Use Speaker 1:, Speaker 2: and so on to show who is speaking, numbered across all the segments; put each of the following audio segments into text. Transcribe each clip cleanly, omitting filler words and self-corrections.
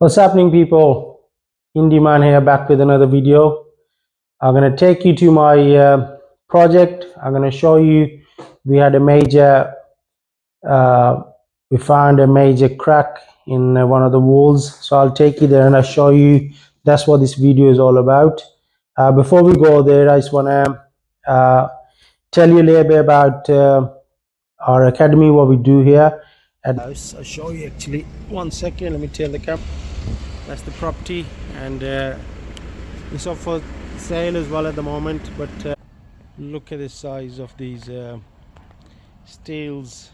Speaker 1: What's happening, people? Indie Man here, back with another video. I'm going to take you to my project. I'm going to show you we had a major uh, we found a major crack in one of the walls, so I'll take you there and I'll show you. That's what this video is all about. Before we go there, I just want to tell you a little bit about our academy, what we do here at the house. I'll show you actually. 1 second, let me tell the camera. That's the property, and it's up for sale as well at the moment. But look at the size of these steels.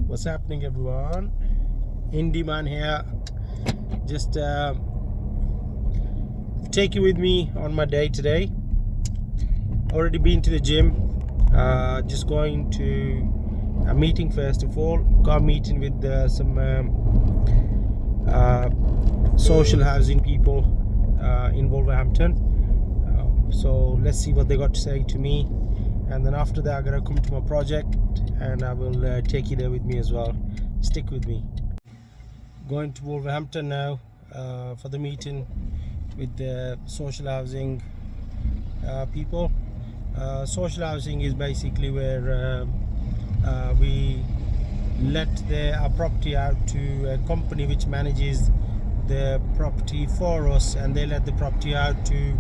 Speaker 1: What's happening, everyone? Indie Man here. Just take you with me on my day today. Already been to the gym. Just going to a meeting first of all. Got a meeting with some social housing people in Wolverhampton. So let's see what they got to say to me, and then after that I'm gonna come to my project and I will take you there with me as well. Stick with me. Going to Wolverhampton now for the meeting with the social housing people. Social housing is basically where we let our property out to a company which manages the property for us, and they let the property out to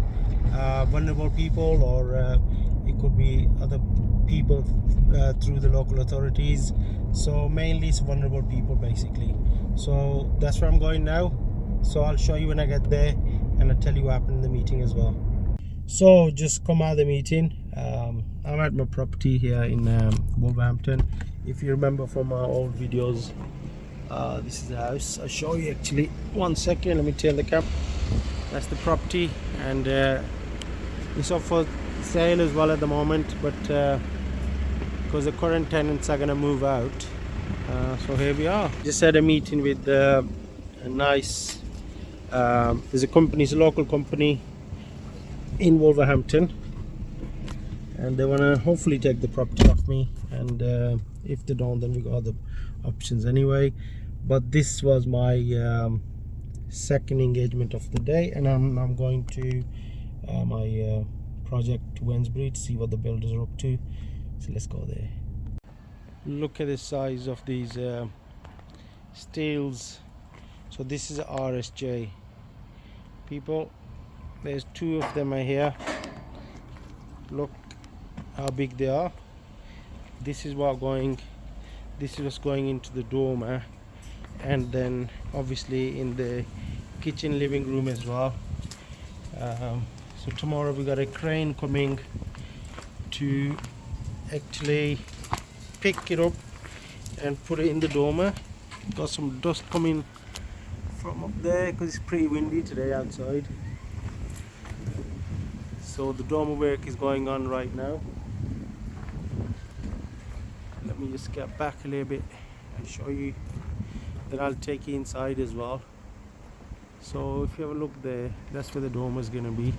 Speaker 1: vulnerable people, or it could be other people through the local authorities. So mainly it's vulnerable people basically. So that's where I'm going now. So I'll show you when I get there, and I'll tell you what happened in the meeting as well. So just come out of the meeting. I'm at my property here in Wolverhampton. If you remember from my old videos, this is the house. I'll show you actually. 1 second, let me tell the camera. That's the property, and it's up for sale as well at the moment, but because the current tenants are going to move out, so here we are. Just had a meeting with a nice there's a company, it's a local company in Wolverhampton, and they want to hopefully take the property off me, and if they don't, then we got other options anyway. But this was my second engagement of the day, and I'm going to my project to Wednesbury to see what the builders are up to. So let's go there. Look at the size of these steels. So this is RSJ, people. There's two of them are here. Look how big they are. This is what's going into the dormer, and then obviously in the kitchen living room as well. So tomorrow we got a crane coming to actually pick it up and put it in the dormer. Got some dust coming from up there because it's pretty windy today outside. So the dormer work is going on right now. Let me just get back a little bit and show you. Then I'll take you inside as well. So if you have a look there, that's where the dormer is going to be.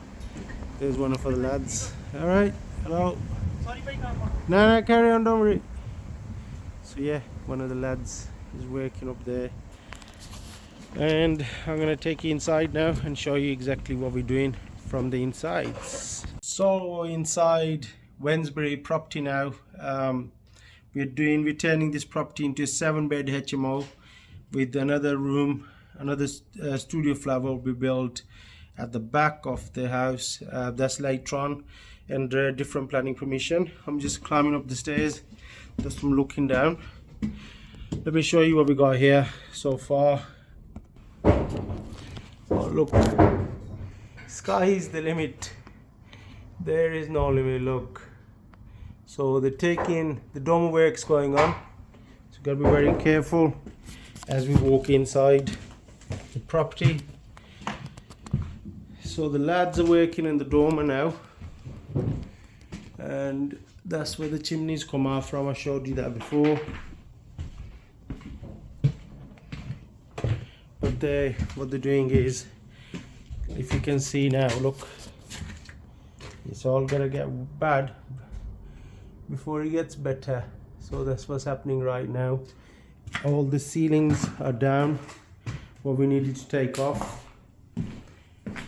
Speaker 1: There's one for the lads. Alright, hello. No, carry on, don't worry. So yeah, one of the lads is working up there, and I'm going to take you inside now and show you exactly what we're doing from the inside. So inside Wednesbury property now, we're turning this property into a 7-bed HMO with another room, another studio flat will be built at the back of the house. That's later on, and different planning permission. I'm just climbing up the stairs just from looking down. Let me show you what we got here so far. Oh look, sky is the limit. There is no limit. Look, so they're taking the dormer works going on, so gotta be very careful as we walk inside the property. So the lads are working in the dormer now, and that's where the chimneys come out from. I showed you that before. But what they're doing is, if you can see now, look, it's all gonna get bad before it gets better. So that's what's happening right now. All the ceilings are down, what we needed to take off,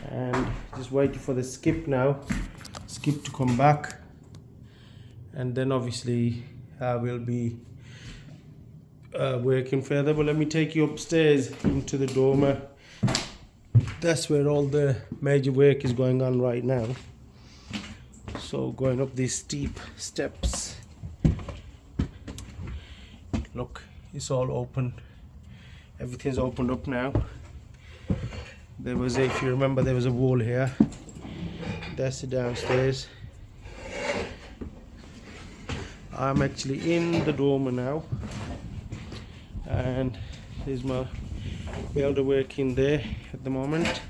Speaker 1: and just waiting for the skip now, skip to come back, and then obviously we'll be working further. But let me take you upstairs into the dormer. That's where all the major work is going on right now. So going up these steep steps, look, it's all open, everything's opened up now. There was if you remember, there was a wall here. That's the downstairs. I'm actually in the dormer now, and there's my welder working there at the moment.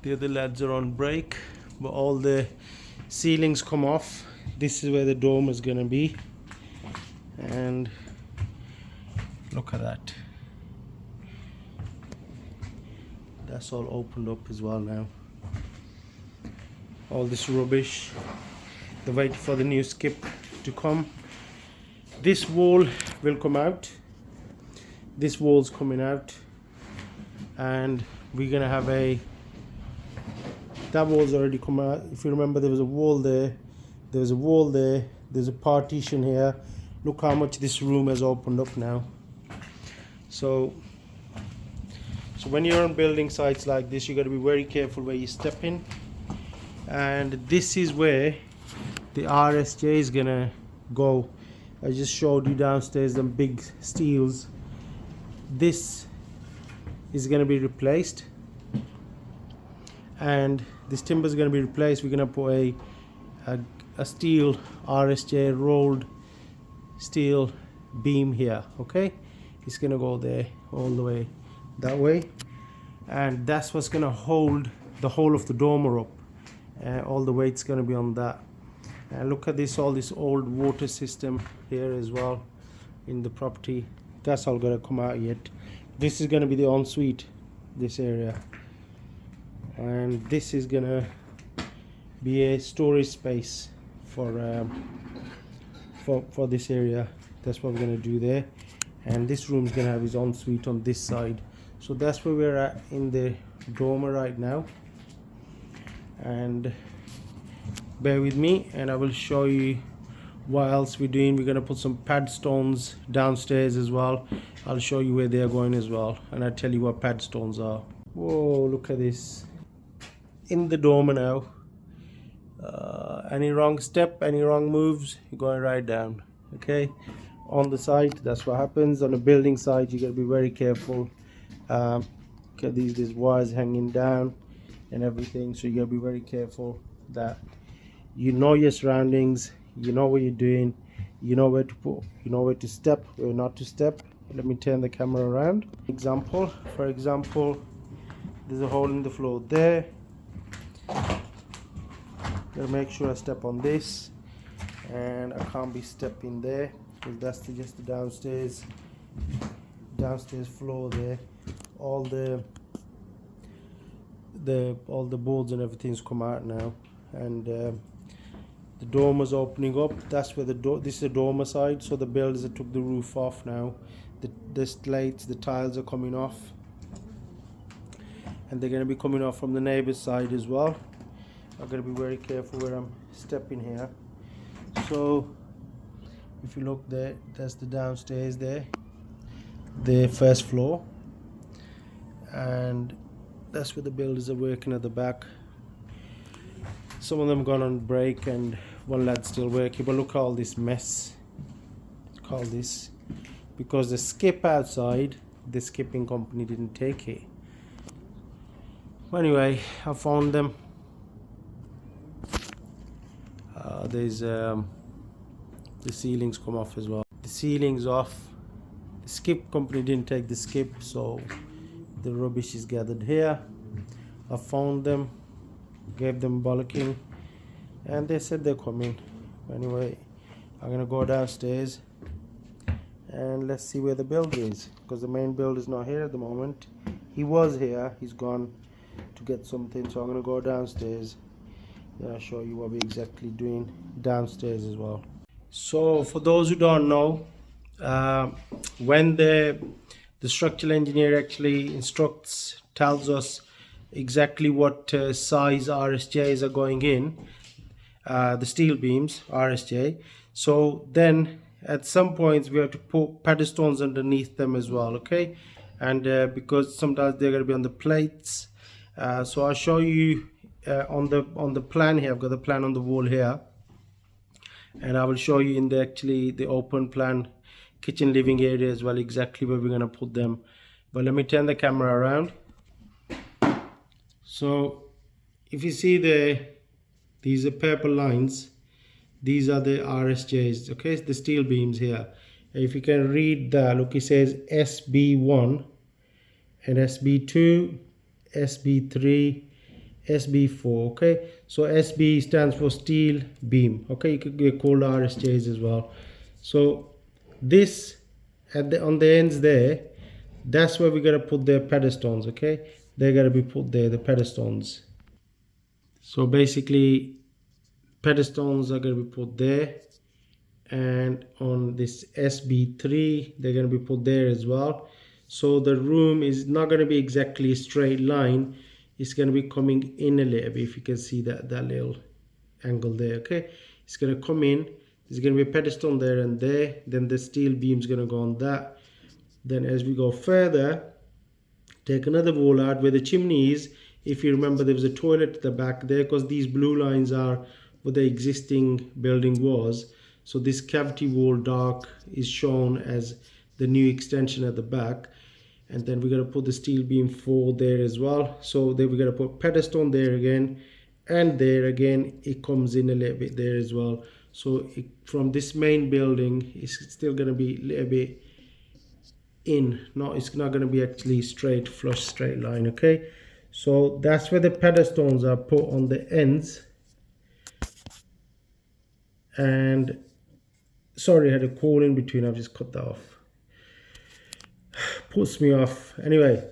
Speaker 1: The other lads are on break, but all the ceilings come off. This is where the dormer is gonna be, and look at that. That's all opened up as well now. All this rubbish, they're waiting for the new skip to come. This wall will come out. This wall's coming out, and we're gonna have that wall's already come out. If you remember, there was a wall there, there was a wall there, there's a partition here. Look how much this room has opened up now. So when you're on building sites like this, you got to be very careful where you step in. And this is where the RSJ is gonna go. I just showed you downstairs them big steels. This is gonna be replaced, and this timber is gonna be replaced. We're gonna put a steel RSJ rolled steel beam here. Okay, it's gonna go there all the way that way, and that's what's gonna hold the whole of the dormer up. All the weight's gonna be on that. And look at this, all this old water system here as well in the property. That's all gonna come out yet. This is gonna be the ensuite, this area, and this is gonna be a storage space for this area. That's what we're gonna do there. And this room's gonna have its ensuite on this side. So that's where we're at in the dormer right now. And bear with me, and I will show you what else we're doing. We're gonna put some pad stones downstairs as well. I'll show you where they are going as well, and I'll tell you what pad stones are. Whoa, look at this. In the dormer now. Any wrong step, any wrong moves, you're going right down. Okay, on the site, that's what happens. On a building site, you gotta be very careful. Okay, these wires hanging down and everything, so you gotta be very careful that you know your surroundings, you know what you're doing, you know where to put, you know where to step, where not to step. Let me turn the camera around. For example, there's a hole in the floor there. Gotta make sure I step on this, and I can't be stepping there because that's just the downstairs floor there. All the boards and everything's come out now, and the dormer's opening up. That's where this is the dormer side, so the builders have took the roof off now. The slates, the tiles are coming off, and they're going to be coming off from the neighbor's side as well. I've got to be very careful where I'm stepping here. So if you look there, that's the downstairs there, the first floor, and that's where the builders are working at the back. Some of them gone on break, and one lad's still working. But look at all this mess. Call this because the skip outside, the skipping company didn't take it. Anyway, I found them. There's the ceilings come off as well. The ceilings off. The skip company didn't take the skip, so the rubbish is gathered here. I found them, gave them bollocking, and they said they're coming. Anyway, I'm gonna go downstairs and let's see where the builder is, because the main builder is not here at the moment. He was here, he's gone to get something, so I'm gonna go downstairs. Then I'll show you what we're exactly doing downstairs as well. So for those who don't know, when the The structural engineer actually tells us exactly what size RSJs are going in, the steel beams RSJ. So then at some points we have to put pedestals underneath them as well, okay? And because sometimes they're going to be on the plates, so I'll show you on the plan here. I've got the plan on the wall here, and I will show you in the open plan kitchen living area as well exactly where we're going to put them. But let me turn the camera around. So if you see these are purple lines, these are the RSJs, okay, the steel beams here. If you can read that, look, it says SB1 and SB2, SB3, SB4, okay. So SB stands for steel beam, okay. You could get called RSJs as well. So this on the ends there, that's where we're gonna put the pedestals, okay. They're gonna be put there, the pedestals. So basically pedestals are going to be put there, and on this SB3 they're going to be put there as well. So the room is not going to be exactly a straight line, it's going to be coming in a little bit. If you can see that little angle there, okay, it's going to come in, there's going to be a pedestal there and there, then the steel beam is going to go on that. Then as we go further, take another wall out where the chimney is. If you remember, there was a toilet at the back there, because these blue lines are what the existing building was. So this cavity wall dark is shown as the new extension at the back. And then we're going to put the steel beam 4 there as well. So then we're going to put pedestal there again, and there again it comes in a little bit there as well. So from this main building, it's still going to be a little bit in, it's not going to be actually straight line, okay. So that's where the pedestals are put on the ends. And sorry, I had a call in between, I've just cut that off, puts me off. Anyway,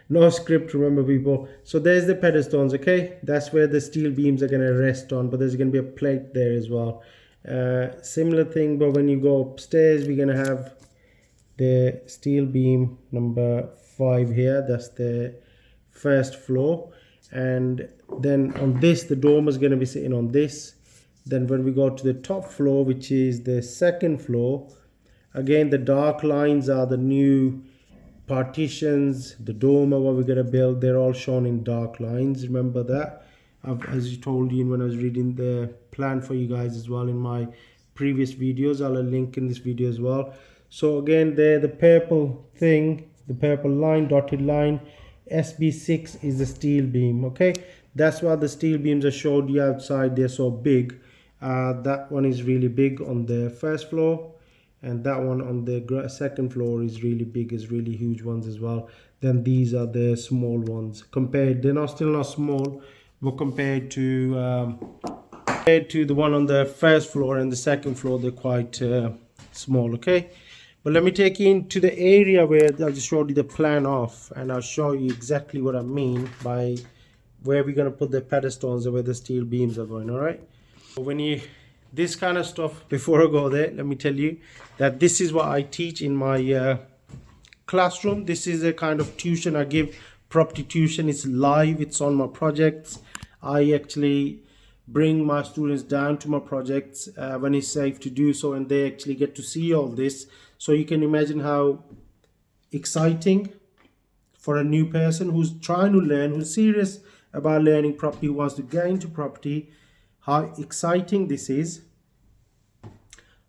Speaker 1: no script, remember people. So there's the pedestals, okay, that's where the steel beams are going to rest on, but there's going to be a plate there as well. Similar thing, but when you go upstairs, we're going to have the steel beam number 5 here, that's the first floor. And then on this, the dormer is going to be sitting on this. Then when we go to the top floor, which is the second floor, again the dark lines are the new partitions, the dormer what we're going to build, they're all shown in dark lines, remember that. As I told you when I was reading the plan for you guys as well in my previous videos, I'll link in this video as well. So again there, the purple thing, the purple line, dotted line, SB6 is the steel beam, okay. That's why the steel beams I showed you outside, they're so big. That one is really big on the first floor, and that one on the second floor is really big, is really huge ones as well. Then these are the small ones compared, they're still not small, but compared to the one on the first floor and the second floor, they're quite small, okay. But let me take you into the area where I just showed you the plan off, and I'll show you exactly what I mean by where we're going to put the pedestals and where the steel beams are going, all right. When this kind of stuff, before I go there, let me tell you that this is what I teach in my classroom. This is a kind of tuition I give, property tuition. It's live, it's on my projects. I actually bring my students down to my projects when it's safe to do so, and they actually get to see all this. So you can imagine how exciting for a new person who's trying to learn, who's serious about learning property, who wants to get into property, how exciting this is,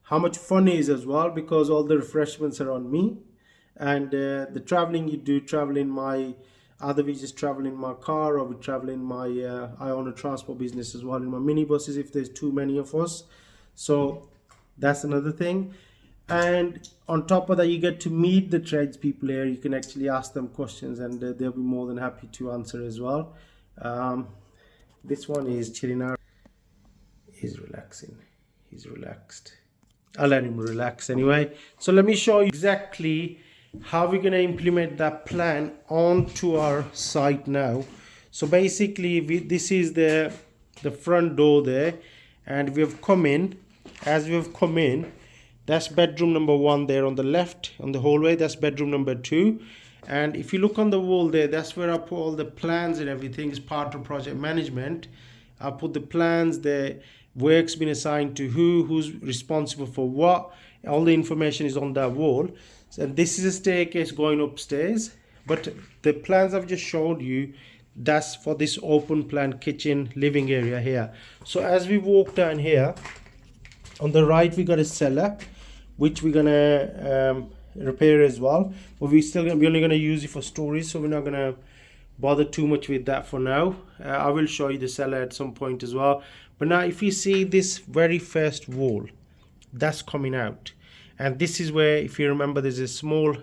Speaker 1: how much fun it is as well, because all the refreshments are on me. And the traveling you do, travel in my, either we just travel in my car, or we travel in my, I own a transport business as well, in my minibuses if there's too many of us. So that's another thing. And on top of that, you get to meet the tradespeople here. You can actually ask them questions, and they'll be more than happy to answer as well. This one is chilling out. He's relaxing, he's relaxed. I'll let him relax anyway. So let me show you exactly how we're going to implement that plan onto our site now. So basically this is the front door there, and we have come in. As we have come in, That's bedroom number 1 there on the left on the hallway. That's bedroom number 2. And if you look on the wall there, that's where I put all the plans and everything. Is part of project management. I put the plans, the work's been assigned to who's responsible for what. All the information is on that wall. So this is a staircase going upstairs, but the plans I've just showed you, that's for this open plan kitchen living area here. So as we walk down here, on the right we got a cellar, which we're gonna repair as well, but we're only gonna use it for storage, so we're not gonna bother too much with that for now. I will show you the cellar at some point as well. But now if you see this very first wall, that's coming out, and this is where, if you remember, there's a small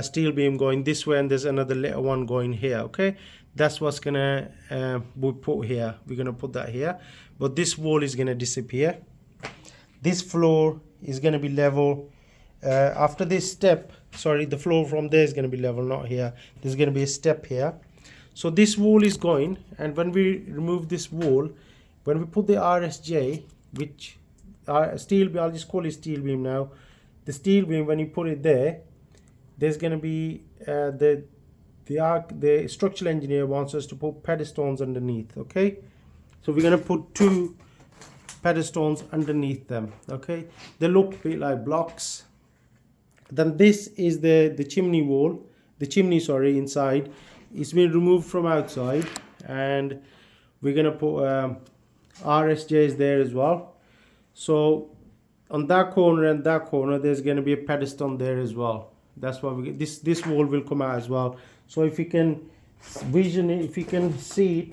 Speaker 1: steel beam going this way, and there's another little one going here. Okay, that's what's gonna we put here. We're gonna put that here, but this wall is gonna disappear. This floor is gonna be level. After this step, sorry, the floor from there is going to be level, not here. There's going to be a step here. So this wall is going, and when we remove this wall, when we put the RSJ, which steel beam, I'll just call it steel beam now. The steel beam, when you put it there, there's going to be the structural engineer wants us to put pedestals underneath. Okay, so we're going to put 2 pedestals underneath them. Okay, they look a bit like blocks. Then this is the chimney wall, inside. It's been removed from outside, and we're gonna put RSJs there as well. So on that corner and that corner, there's gonna be a pedestal there as well. That's why this wall will come out as well. So if you can vision it, if you can see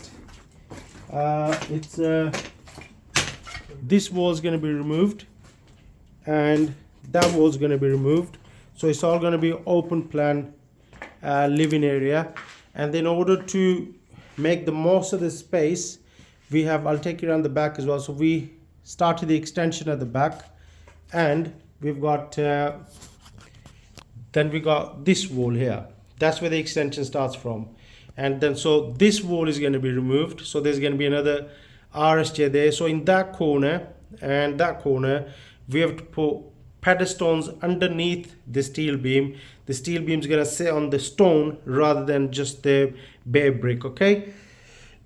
Speaker 1: it, this wall is gonna be removed, and that wall is gonna be removed. So it's all going to be open plan living area. And in order to make the most of the space, we have, I'll take you around the back as well. So we started the extension at the back, and we've got then we got this wall here. That's where the extension starts from. And then so this wall is going to be removed. So there's going to be another RSJ there. So in that corner and that corner, we have to put pedestals underneath the steel beam. The steel beam is gonna sit on the stone rather than just the bare brick. Okay,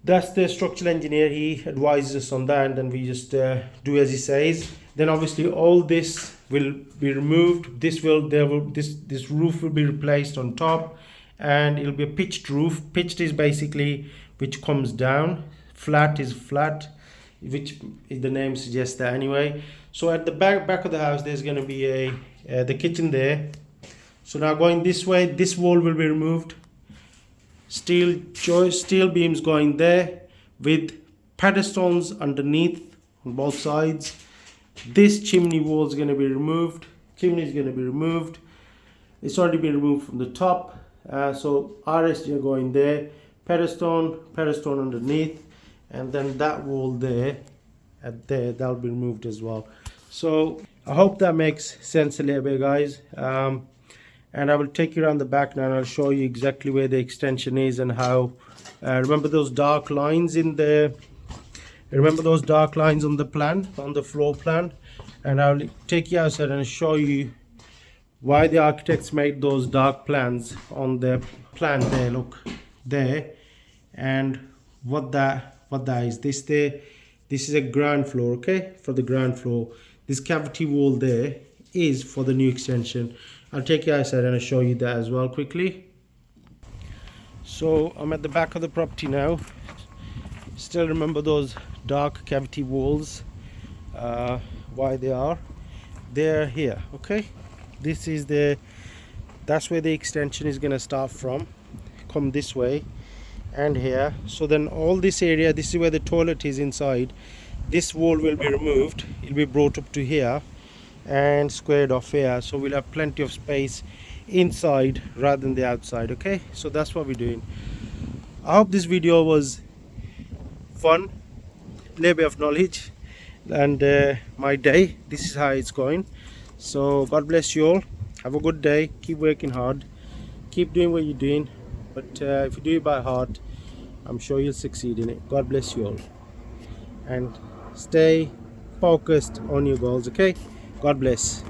Speaker 1: that's the structural engineer, he advises us on that, and then we just do as he says. Then obviously all this will be removed. This roof will be replaced on top, and it'll be a pitched roof. Pitched is basically which comes down, flat is flat, which the name suggests that anyway. So at the back of the house, there's going to be the kitchen there. So now going this way, this wall will be removed. Steel beams going there with pedestals underneath on both sides. This chimney wall is going to be removed. Chimney is going to be removed. It's already been removed from the top. So RSJ going there, pedestal underneath, and then that wall there, that'll be removed as well. So I hope that makes sense a little bit, guys. And I will take you around the back now, and I'll show you exactly where the extension is and how. Remember those dark lines on the plan, on the floor plan, and I'll take you outside and show you why the architects made those dark plans on the plan there. Look there, and what that is. This is a ground floor. Okay, for the ground floor, this cavity wall there is for the new extension. I'll take you outside and I'll show you that as well quickly. So I'm at the back of the property now. Still remember those dark cavity walls, why they are. They're here. Okay, that's where the extension is going to start from, come this way and here. So then all this area, this is where the toilet is inside. This wall will be removed, it'll be brought up to here and squared off here, so we'll have plenty of space inside rather than the outside. Okay, so that's what we're doing. I hope this video was fun, a little bit of knowledge, and my day, this is how it's going. So God bless you all, have a good day, keep working hard, keep doing what you're doing, but if you do it by heart, I'm sure you'll succeed in it. God bless you all, and stay focused on your goals. Okay, God bless.